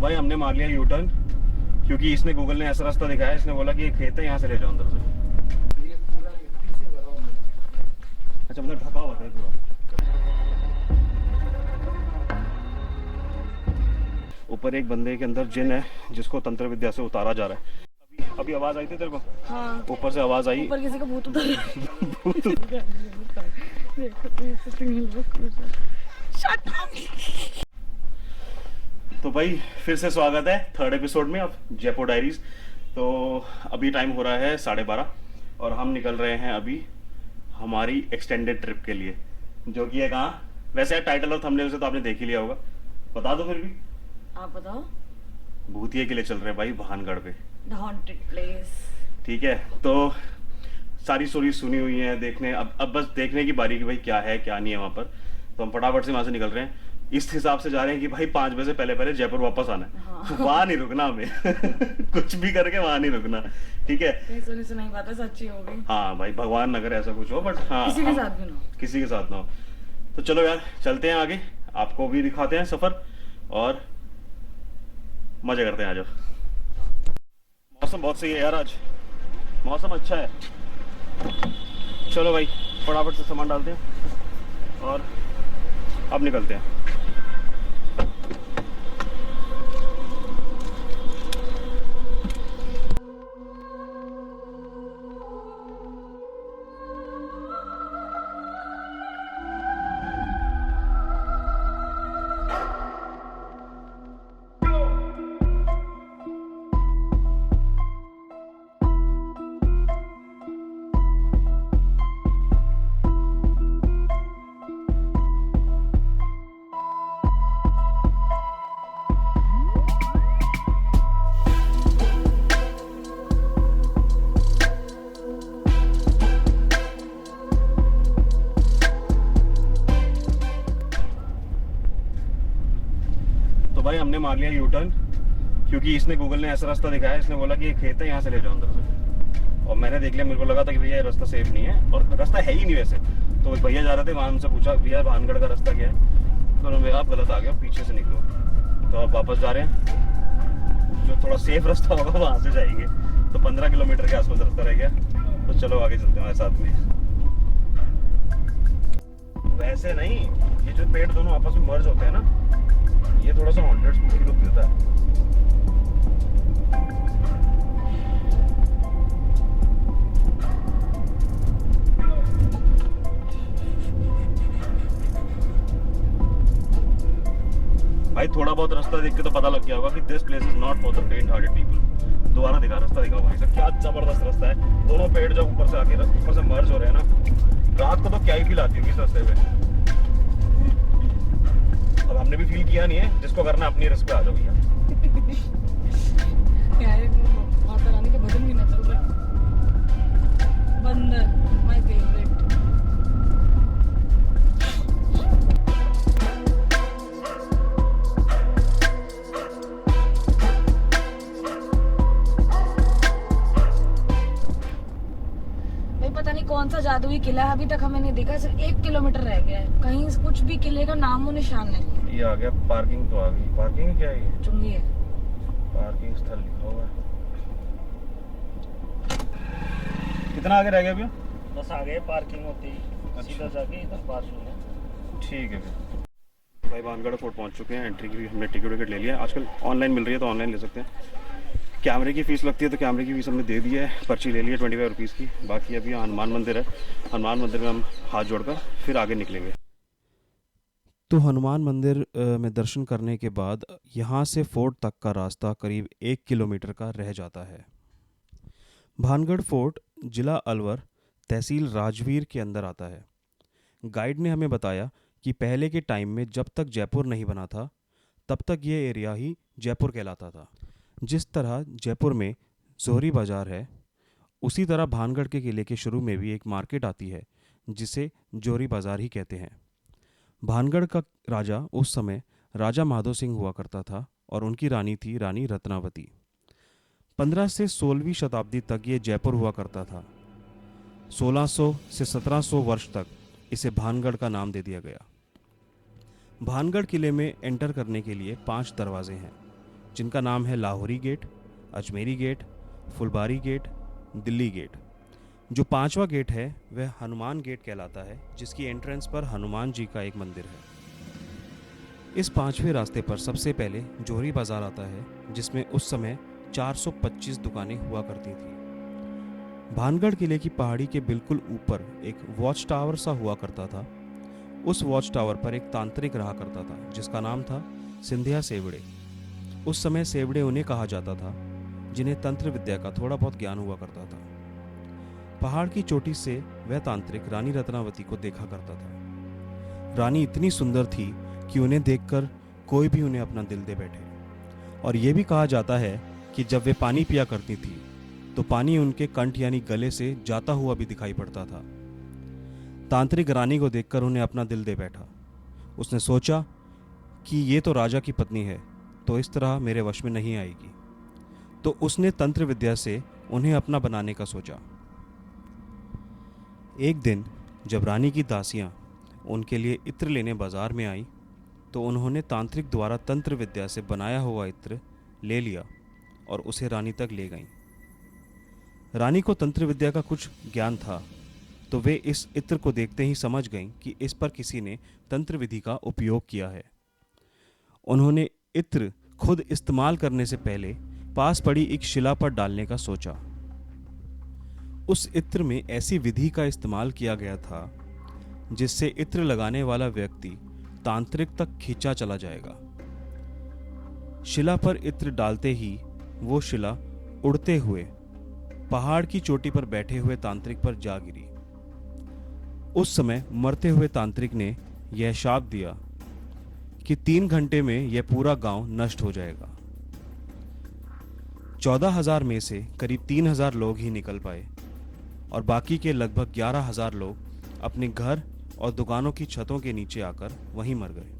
तो भाई हमने मार लिया यू टर्न, क्योंकि इसने गूगल ने ऐसा रास्ता दिखाया, इसने बोला कि ये खेत है, यहाँ से ले जाओ अंदर से। अच्छा मतलब ढका हुआ था पूरा। ऊपर एक बंदे के अंदर जिन है जिसको तंत्र विद्या से उतारा जा रहा है। अभी आवाज आई थी तेरे को? हाँ। ऊपर से आवाज आई, ऊपर किसी का भूत उतर रहा है। तो भाई फिर से स्वागत है थर्ड एपिसोड में ऑफ जयपुर डायरीज। तो अभी टाइम हो रहा है 12:30 और हम निकल रहे हैं अभी हमारी एक्सटेंडेड ट्रिप के लिए, जो कि है कहाँ? वैसे टाइटल और थंबनेल से तो आपने देख ही लिया होगा, बता दो फिर भी। आप बताओ। भूतिया के लिए चल रहे हैं भाई, भानगढ़ पे, द हॉन्टेड प्लेस। ठीक है, तो सारी स्टोरी सुनी हुई है, देखने अब बस देखने की बारी कि भाई क्या है क्या नहीं है वहाँ पर। तो हम फटाफट से वहाँ से निकल रहे हैं, इस हिसाब से जा रहे हैं कि भाई 5 बजे से पहले पहले जयपुर वापस आना है। हाँ। वहाँ नहीं रुकना हमें कुछ भी करके वहाँ नहीं रुकना, ठीक है? नहीं सुनी सुनाई बातें सच्ची होगी। हाँ भाई, भगवान अगर ऐसा कुछ हो, बट हाँ किसी के साथ भी ना हो। किसी के साथ ना हो। तो चलो यार चलते हैं आगे, आपको भी दिखाते हैं सफर और मजे करते हैं। आ जाओ। मौसम बहुत सही है यार, आज मौसम अच्छा है। चलो भाई फटाफट से सामान डालते हैं और अब निकलते हैं। तो भाई हमने मार लिया यू टर्न, क्योंकि इसने गूगल ने ऐसा रास्ता दिखाया, इसने बोला कि ये खेत है, यहाँ से ले जाओ अंदर से। और मैंने देख लिया, मेरे को लगा था कि भैया ये रास्ता सेफ नहीं है और रास्ता है ही नहीं वैसे। तो भैया जा रहे थे, वहाँ हमसे पूछा भैया भानगढ़ का रास्ता क्या है, तो उन्होंने आप गलत आ गया, पीछे से निकलो। तो अब वापस जा रहे हैं, जो थोड़ा सेफ रास्ता होगा वहाँ से जाएंगे। तो 15 किलोमीटर के आसपास रास्ता रह गया, तो चलो आगे चलते हैं साथ में। वैसे नहीं, ये जो पेड़ दोनों आपस में मर्ज होते हैं ना, ये थोड़ा सा हॉन्टेड स्पूकी लुक देता है। भाई थोड़ा बहुत रास्ता देख के तो पता लग गया होगा कि this place is not for the फेंट हार्टेड पीपल। दोबारा दिखा रास्ता, दिखा भाई साहब, क्या जबरदस्त रास्ता है। दोनों पेड़ जब ऊपर से आके ऊपर से मर्ज हो रहे हैं ना, रात को तो क्या ही फील आती होगी इस रास्ते पे। अब हमने भी फील किया नहीं है, जिसको करना अपनी रिस्क पे आ जाओ भैया। माता रानी के भजन भी ना चल रहे। बंदर माय फेवरेट। भाई पता नहीं कौन सा जादुई किला है, अभी तक हमें नहीं दिखा। सिर्फ 1 किलोमीटर रह गया है, कहीं कुछ भी किले का नामो निशान नहीं। ये आ गया, पार्किंग तो आ गई। पार्किंग क्या है ये? चुंगी है। पार्किंग स्थल लिखा हुआ है। कितना आगे रह गया भैया? बस आगे पार्किंग होती है, अच्छा। सीधा जाके इधर बाथरूम है। ठीक है भैया। भाई भानगढ़ फोर्ट पहुंच चुके हैं, एंट्री की भी हमने टिकट विकेट ले लिया है। आजकल ऑनलाइन मिल रही है तो ऑनलाइन ले सकते हैं। कैमरे की फ़ीस लगती है तो कैमरे की फ़ीस हमने दे दी है, पर्ची ले ली है 25 रुपीज़ की। बाकी अभी हनुमान मंदिर है, हनुमान मंदिर में हम हाथ जोड़कर फिर आगे निकलेंगे। तो हनुमान मंदिर में दर्शन करने के बाद यहाँ से फोर्ट तक का रास्ता करीब 1 किलोमीटर का रह जाता है। भानगढ़ फोर्ट जिला अलवर, तहसील राजवीर के अंदर आता है। गाइड ने हमें बताया कि पहले के टाइम में जब तक जयपुर नहीं बना था, तब तक ये एरिया ही जयपुर कहलाता था। जिस तरह जयपुर में जोहरी बाज़ार है, उसी तरह भानगढ़ के किले के शुरू में भी एक मार्केट आती है जिसे जोहरी बाज़ार ही कहते हैं। भानगढ़ का राजा उस समय राजा माधो सिंह हुआ करता था और उनकी रानी थी रानी रत्नावती। 15 से 16वीं शताब्दी तक ये जयपुर हुआ करता था। 1600 से 1700 वर्ष तक इसे भानगढ़ का नाम दे दिया गया। भानगढ़ किले में एंटर करने के लिए 5 दरवाजे हैं। जिनका नाम है लाहौरी गेट, अजमेरी गेट, फुलबारी गेट, दिल्ली गेट। जो 5वां गेट है वह हनुमान गेट कहलाता है, जिसकी एंट्रेंस पर हनुमान जी का एक मंदिर है। इस 5वें रास्ते पर सबसे पहले जोहरी बाज़ार आता है, जिसमें उस समय 425 दुकानें हुआ करती थी। भानगढ़ किले की पहाड़ी के बिल्कुल ऊपर एक वॉच टावर सा हुआ करता था। उस वॉच टावर पर एक तांत्रिक रहा करता था, जिसका नाम था सिंधिया सेवड़े। उस समय सेवड़े उन्हें कहा जाता था जिन्हें तंत्र विद्या का थोड़ा बहुत ज्ञान हुआ करता था। पहाड़ की चोटी से वह तांत्रिक रानी रत्नावती को देखा करता था। रानी इतनी सुंदर थी कि उन्हें देखकर कोई भी उन्हें अपना दिल दे बैठे। और यह भी कहा जाता है कि जब वे पानी पिया करती थी तो पानी उनके कंठ यानी गले से जाता हुआ भी दिखाई पड़ता था। तांत्रिक रानी को देखकर उन्हें अपना दिल दे बैठा। उसने सोचा कि ये तो राजा की पत्नी है, तो इस तरह मेरे वश में नहीं आएगी। तो उसने तंत्र विद्या से उन्हें अपना बनाने का सोचा। एक दिन जब रानी की दासियां उनके लिए इत्र लेने बाजार में आई, तो उन्होंने तांत्रिक द्वारा तंत्र विद्या से बनाया हुआ इत्र ले लिया और उसे रानी तक ले गईं। रानी को तंत्र विद्या का कुछ ज्ञान था, तो वे इस इत्र को देखते ही समझ गईं कि इस पर किसी ने तंत्र विधि का उपयोग किया है। उन्होंने इत्र खुद इस्तेमाल करने से पहले पास पड़ी एक शिला पर डालने का सोचा। उस इत्र में ऐसी विधि का इस्तेमाल किया गया था जिससे इत्र लगाने वाला व्यक्ति तांत्रिक तक खींचा चला जाएगा। शिला पर इत्र डालते ही वो शिला उड़ते हुए पहाड़ की चोटी पर बैठे हुए तांत्रिक पर जा गिरी। उस समय मरते हुए तांत्रिक ने यह शाप दिया कि 3 घंटे में यह पूरा गांव नष्ट हो जाएगा। 14,000 में से करीब 3,000 लोग ही निकल पाए और बाकी के लगभग 11,000 लोग अपने घर और दुकानों की छतों के नीचे आकर वहीं मर गए।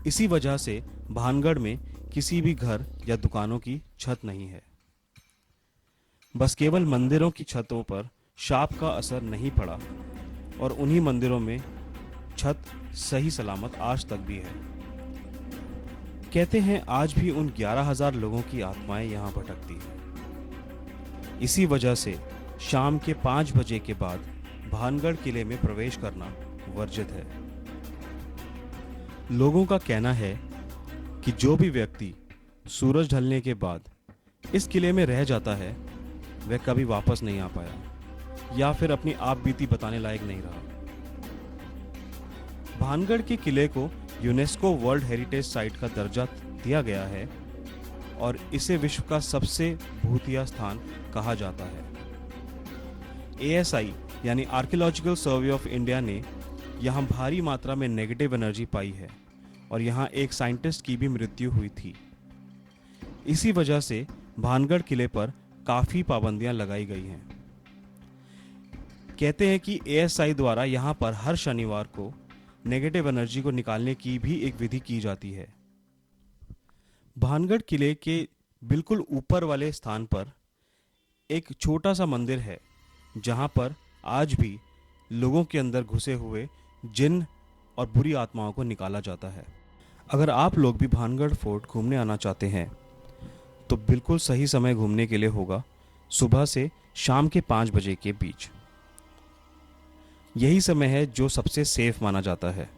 इसी वजह से भानगढ़ में किसी भी घर या दुकानों की छत नहीं है। बस केवल मंदिरों की छतों पर शाप का असर नहीं पड़ा और उन्हीं मंदिरों में छत सही सलामत आज तक भी है। कहते हैं आज भी उन 11,000 लोगों की आत्माएं यहां भटकती हैं। इसी वजह से शाम के 5 बजे के बाद भानगढ़ किले में प्रवेश करना वर्जित है। लोगों का कहना है कि जो भी व्यक्ति सूरज ढलने के बाद इस किले में रह जाता है वह कभी वापस नहीं आ पाया या फिर अपनी आप बीती बताने लायक नहीं रहा। भानगढ़ के किले को यूनेस्को वर्ल्ड हेरिटेज साइट का दर्जा दिया गया है और इसे विश्व का सबसे भूतिया स्थान कहा जाता है। ASI यानी आर्कियोलॉजिकल सर्वे ऑफ इंडिया ने यहाँ भारी मात्रा में नेगेटिव एनर्जी पाई है और यहाँ एक साइंटिस्ट की भी मृत्यु हुई थी। इसी वजह से भानगढ़ किले पर काफ़ी पाबंदियां लगाई गई हैं। कहते हैं कि ASI द्वारा यहाँ पर हर शनिवार को नेगेटिव एनर्जी को निकालने की भी एक विधि की जाती है। भानगढ़ किले के बिल्कुल ऊपर वाले स्थान पर एक छोटा सा मंदिर है जहां पर आज भी लोगों के अंदर घुसे हुए जिन और बुरी आत्माओं को निकाला जाता है। अगर आप लोग भी भानगढ़ फोर्ट घूमने आना चाहते हैं तो बिल्कुल सही समय घूमने के लिए होगा सुबह से शाम के 5 बजे के बीच। यही समय है जो सबसे सेफ माना जाता है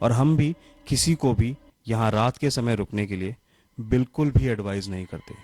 और हम भी किसी को भी यहाँ रात के समय रुकने के लिए बिल्कुल भी एडवाइज नहीं करते।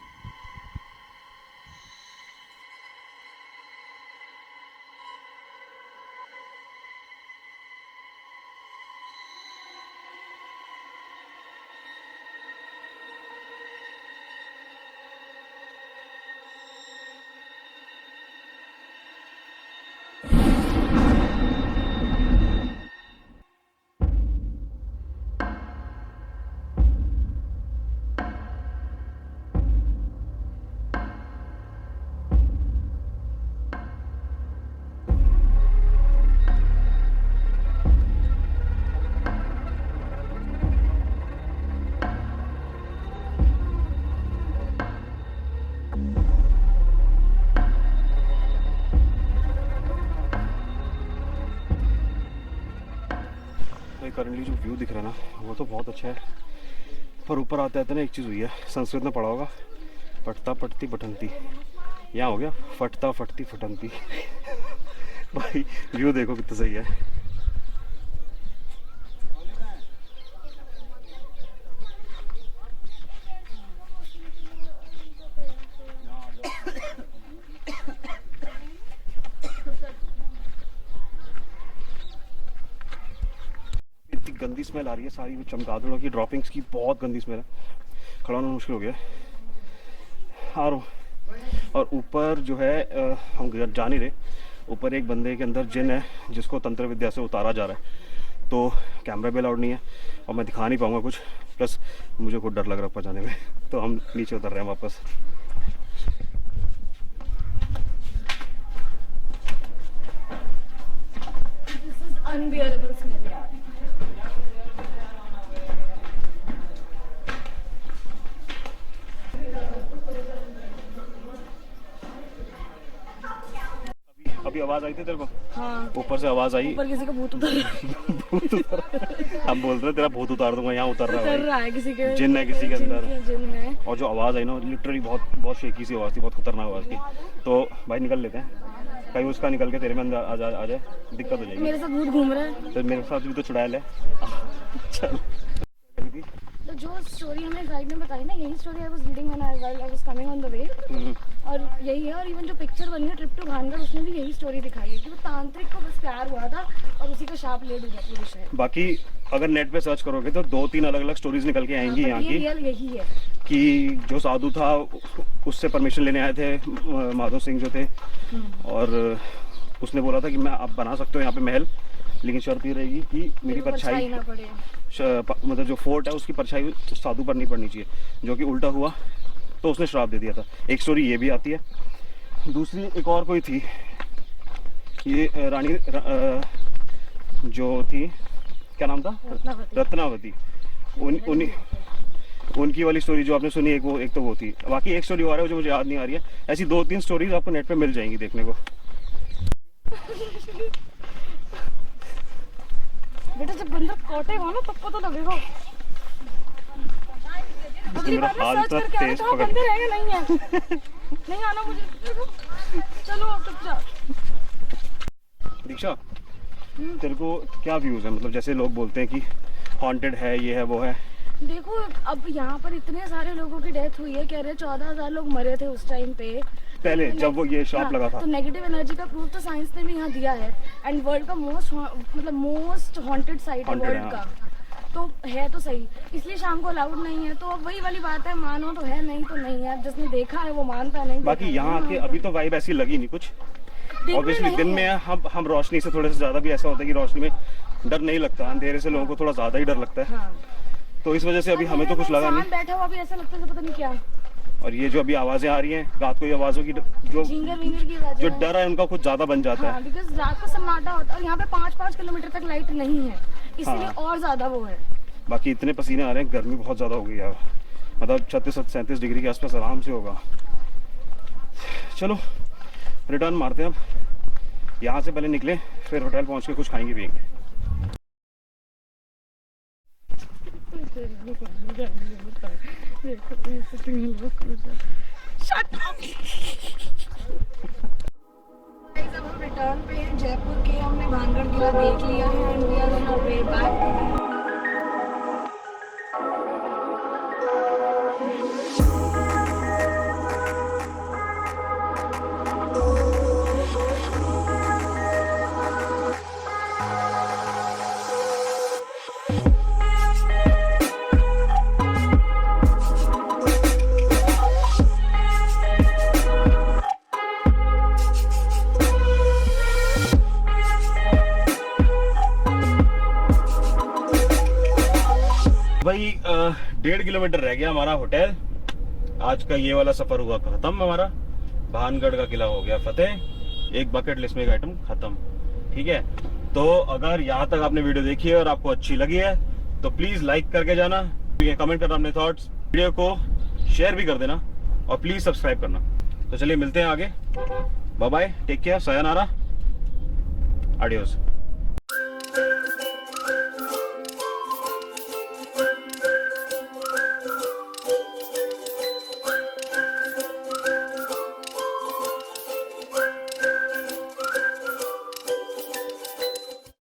करंटली जो व्यू दिख रहा है ना वो तो बहुत अच्छा है, पर ऊपर आते आते ना एक चीज़ हुई है, संस्कृत में पढ़ा होगा, फटता फटती फटनती, यहाँ हो गया फटता फटती फटनती। भाई व्यू देखो कितना सही है। इतनी गंदी स्मेल आ रही है, सारी वो चमगादड़ों की ड्रॉपिंग्स की बहुत गंदी स्मेल है, खड़ा होना मुश्किल हो गया। आ रहा हूँ। और ऊपर जो है हम जा नहीं रहे, ऊपर एक बंदे के अंदर जिन है जिसको तंत्र विद्या से उतारा जा रहा है, तो कैमरा भी अलाउड नहीं है और मैं दिखा नहीं पाऊँगा कुछ, प्लस मुझे खुद डर लग रहा है ऊपर जाने में, तो हम नीचे उतर रहे हैं वापस। अनबियरेबल स्मेल यार। अभी आवाज आई थी तेरे को? हाँ, ऊपर से आवाज आई, ऊपर किसी का भूत उतर रहा है। भूत उतर, हम बोल रहे हैं तेरा भूत उतार दूंगा, यहाँ उतर रहा उतर है, रहा है किसी के, जिन है किसी के अंदर। जिन है। और जो आवाज़ आई ना लिटरली बहुत शेकी सी आवाज़ थी, बहुत खतरनाक आवाज़ थी। तो भाई निकल लेते हैं, कहीं उसका निकल के तेरे में अंदर आ जाए, दिक्कत हो जाएगी। मेरे साथ भूत घूम रहा है। तो मेरे साथ भी तो चुड़ैल है। चल तो जो स्टोरी हमें गाइड ने बताई ना, यही story I was reading when I was coming on the way, और यही है। और इवन जो पिक्चर बनी है ट्रिप टू भानगढ़, उसमें भी यही स्टोरी दिखाई है कि वो तांत्रिक को बस प्यार हुआ था और उसी का शाप ले डूबा पूरी शहर। बाकी अगर नेट पे सर्च करोगे तो 2-3 अलग-अलग स्टोरीज निकल के आएंगी यहाँ की, यही है कि जो साधु था उससे परमिशन लेने आए थे माधव सिंह जो थे, और उसने बोला था कि मैं आप बना सकते हो यहाँ पे महल, लेकिन शर्त ये रहेगी कि मेरी परछाई ना पड़े, मतलब जो फोर्ट है उसकी परछाई साधु पर नहीं पड़नी चाहिए, जो कि उल्टा हुआ, तो उसने श्राप दे दिया था। एक स्टोरी ये भी आती है। दूसरी एक और कोई थी, ये रानी जो थी, क्या नाम था, रत्नावती, उनकी वाली स्टोरी जो आपने सुनी, एक तो वो थी। बाकी एक स्टोरी और है जो मुझे याद नहीं आ रही है। ऐसी 2-3 स्टोरीज आपको नेट पे मिल जाएंगी देखने को। बेटा जब बंदर काटेगा ना तब पता लगेगा। अगली बार मैं सर्च करके आना, तो बंदर है या नहीं है। नहीं आना मुझे, चलो अब चुपचाप। दीक्षा, तेरे को क्या व्यूज है, मतलब जैसे लोग बोलते हैं कि हॉन्टेड है, ये है वो है। देखो अब यहाँ पर इतने सारे लोगों की डेथ हुई है, कह रहे 14,000 लोग मरे थे उस टाइम पे, पहले जब वो ये श्राप लगा था। तो नेगेटिव एनर्जी का प्रूफ तो साइंस ने भी यहाँ दिया है। एंड वर्ल्ड का मोस्ट हॉन्टेड साइट है वर्ल्ड का, तो है तो सही, इसलिए शाम को अलाउड नहीं है। तो अब वही वाली बात है, मानो तो है, नहीं तो नहीं है। जिसने देखा है वो मानता नहीं। बाकी यहाँ के अभी तो वाइब ऐसी लगी नहीं कुछ। ऑब्वियसली दिन में हम रोशनी से थोड़े से ज्यादा भी ऐसा होता है कि रोशनी में डर नहीं लगता, अंधेरे से लोगों को थोड़ा ज्यादा ही डर लगता है। तो इस वजह से अभी हमें तो कुछ लगा नहीं। बैठा हुआ भी ऐसा लगता है पता नहीं क्या। और ये जो अभी आवाजें आ रही हैं, रात को ये आवाजों की जो डर है उनका कुछ ज्यादा बन जाता है, बिकॉज रात को सन्नाटा होता है और यहाँ पे 5-5 किलोमीटर तक लाइट नहीं है, इसलिए और ज्यादा वो है। बाकी इतने पसीने आ रहे हैं, गर्मी बहुत ज्यादा हो गई यार, मतलब 36-37 डिग्री के आसपास आराम से होगा। चलो रिटर्न मारते हैं अब, यहाँ से पहले निकले, फिर होटल पहुँच के कुछ खाएंगे पिएंगे। हम रिटर्न पे हैं जयपुर के, हमने भानगढ़ किला देख लिया है and we are on our way back. भाई 1.5 किलोमीटर रह गया हमारा होटल। आज का ये वाला सफर हुआ खत्म हमारा। भानगढ़ का किला हो गया फतेह, एक बकेट लिस्ट में एक आइटम खत्म। ठीक है, तो अगर यहाँ तक आपने वीडियो देखी है और आपको अच्छी लगी है तो प्लीज लाइक करके जाना, कमेंट करना अपने थॉट्स, वीडियो को शेयर भी कर देना और प्लीज सब्सक्राइब करना। तो चलिए मिलते हैं आगे, bye bye, take care, sayonara, adios.